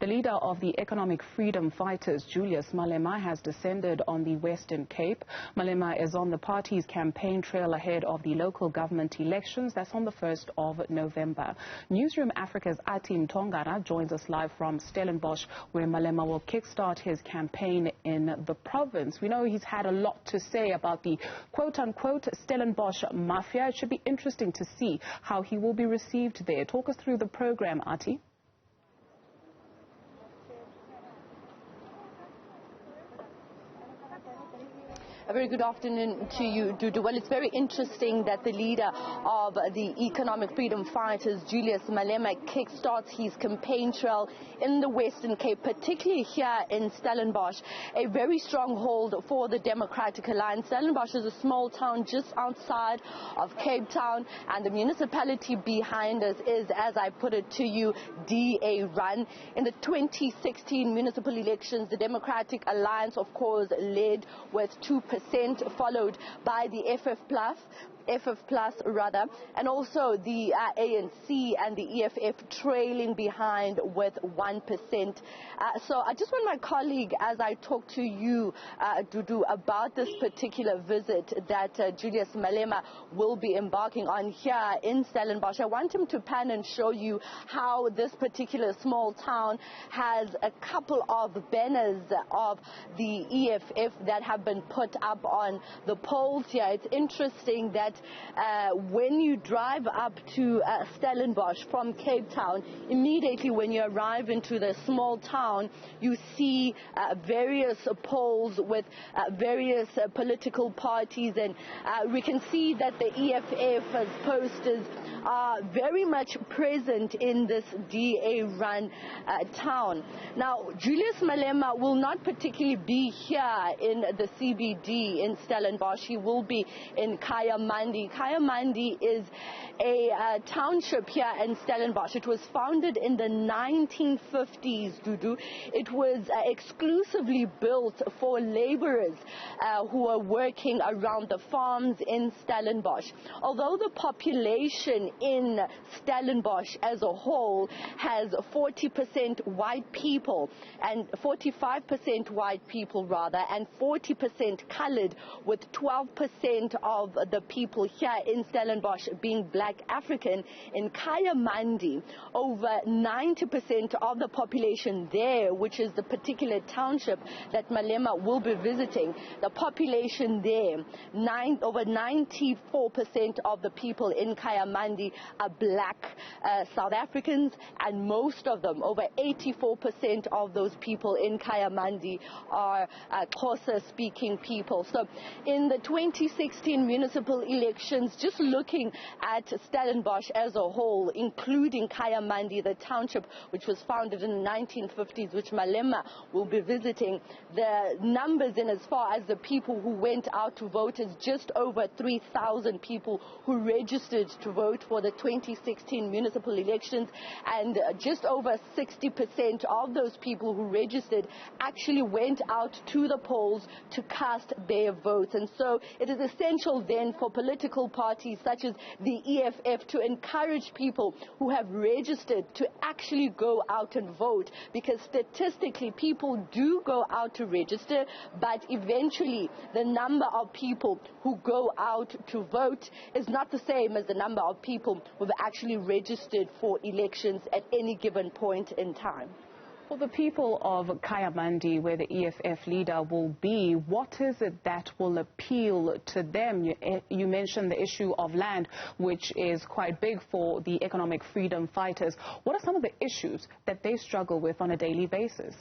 leader of the economic freedom fighters, Julius Malema, has descended on the Western Cape. Malema is on the party's campaign trail ahead of the local government elections. That's on the 1st of November. Newzroom Afrika's Athi Mtongana joins us live from Stellenbosch, where Malema will kickstart his campaign in the province. We know he's had a lot to say about the quote-unquote Stellenbosch mafia. It should be interesting to see how he will be received there. Talk us through the program, Athi. A very good afternoon to you, Dudu. Well, it's very interesting that the leader of the economic freedom fighters, Julius Malema, kickstarts his campaign trail in the Western Cape, particularly here in Stellenbosch, a very strong hold for the Democratic Alliance. Stellenbosch is a small town just outside of Cape Town, and the municipality behind us is, as I put it to you, DA run. In the 2016 municipal elections, the Democratic Alliance, of course, led with 2%. Followed by the FF Plus, and also the ANC and the EFF trailing behind with 1%. So I just want my colleague, as I talk to you, Dudu, about this particular visit that Julius Malema will be embarking on here in Stellenbosch. I want him to pan and show you how this particular small town has a couple of banners of the EFF that have been put up on the poles here. It's interesting that when you drive up to Stellenbosch from Cape Town, immediately when you arrive into the small town, you see various poles with various political parties, and we can see that the EFF posters are very much present in this DA-run town. Now, Julius Malema will not particularly be here in the CBD in Stellenbosch. He will be in Kayamandi. Kayamandi is a township here in Stellenbosch. It was founded in the 1950s, Dudu. It was exclusively built for laborers who are working around the farms in Stellenbosch. Although the population in Stellenbosch as a whole has 40% white people and 45% white people rather, and 40% colored, with 12% of the people here in Stellenbosch being black African. In Kayamandi, over 90% of the population there, which is the particular township that Malema will be visiting, the population there, over 94% of the people in Kayamandi are black South Africans, and most of them, over 84% of those people in Kayamandi, are Xhosa-speaking people. So in the 2016 municipal elections, just looking at Stellenbosch as a whole, including Kayamandi, the township which was founded in the 1950s, which Malema will be visiting, the numbers in as far as the people who went out to vote is just over 3,000 people who registered to vote for the 2016 municipal elections, and just over 60% of those people who registered actually went out to the polls to cast their votes. And so it is essential then for political parties such as the EFF to encourage people who have registered to actually go out and vote, because statistically people do go out to register, but eventually the number of people who go out to vote is not the same as the number of people who have actually registered for elections at any given point in time. For the people of Kayamandi, where the EFF leader will be, what is it that will appeal to them? You mentioned the issue of land, which is quite big for the economic freedom fighters. What are some of the issues that they struggle with on a daily basis?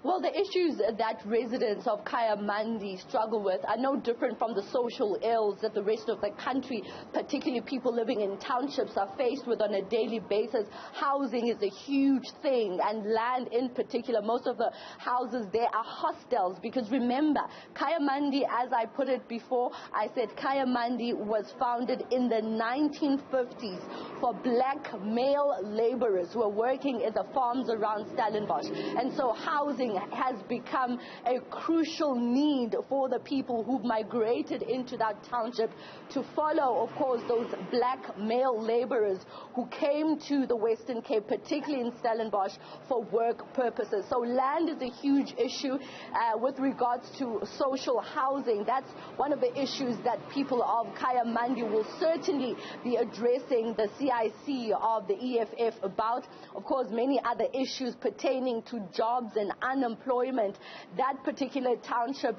Well, the issues that residents of Kayamandi struggle with are no different from the social ills that the rest of the country, particularly people living in townships, are faced with on a daily basis. Housing is a huge thing, and land in particular. Most of the houses there are hostels, because remember, Kayamandi, as I put it before, I said Kayamandi was founded in the 1950s for black male laborers who are working in the farms around Stellenbosch. And so housing housing has become a crucial need for the people who've migrated into that township to follow, of course, those black male laborers who came to the Western Cape, particularly in Stellenbosch, for work purposes. So land is a huge issue with regards to social housing. That's one of the issues that people of Kayamandi will certainly be addressing the CIC of the EFF about. Of course, many other issues pertaining to jobs and unemployment. That particular township,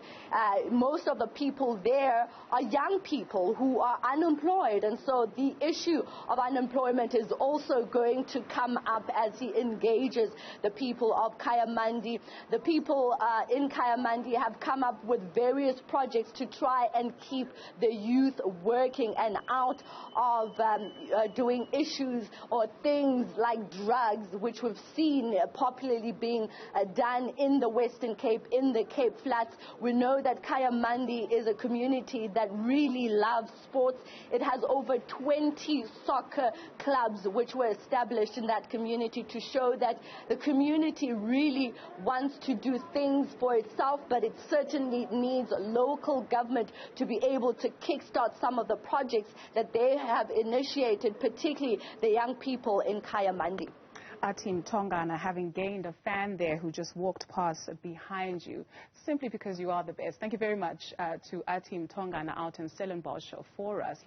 most of the people there are young people who are unemployed, and so the issue of unemployment is also going to come up as he engages the people of Kayamandi. The people in Kayamandi have come up with various projects to try and keep the youth working and out of doing issues or things like drugs, which we've seen popularly being done in the Western Cape, in the Cape Flats. We know that Kayamandi is a community that really loves sports. It has over 20 soccer clubs which were established in that community to show that the community really wants to do things for itself, but it certainly needs local government to be able to kickstart some of the projects that they have initiated, particularly the young people in Kayamandi. Athi Mtongana, having gained a fan there who just walked past behind you simply because you are the best. Thank you very much to Athi Mtongana out in Stellenbosch for us.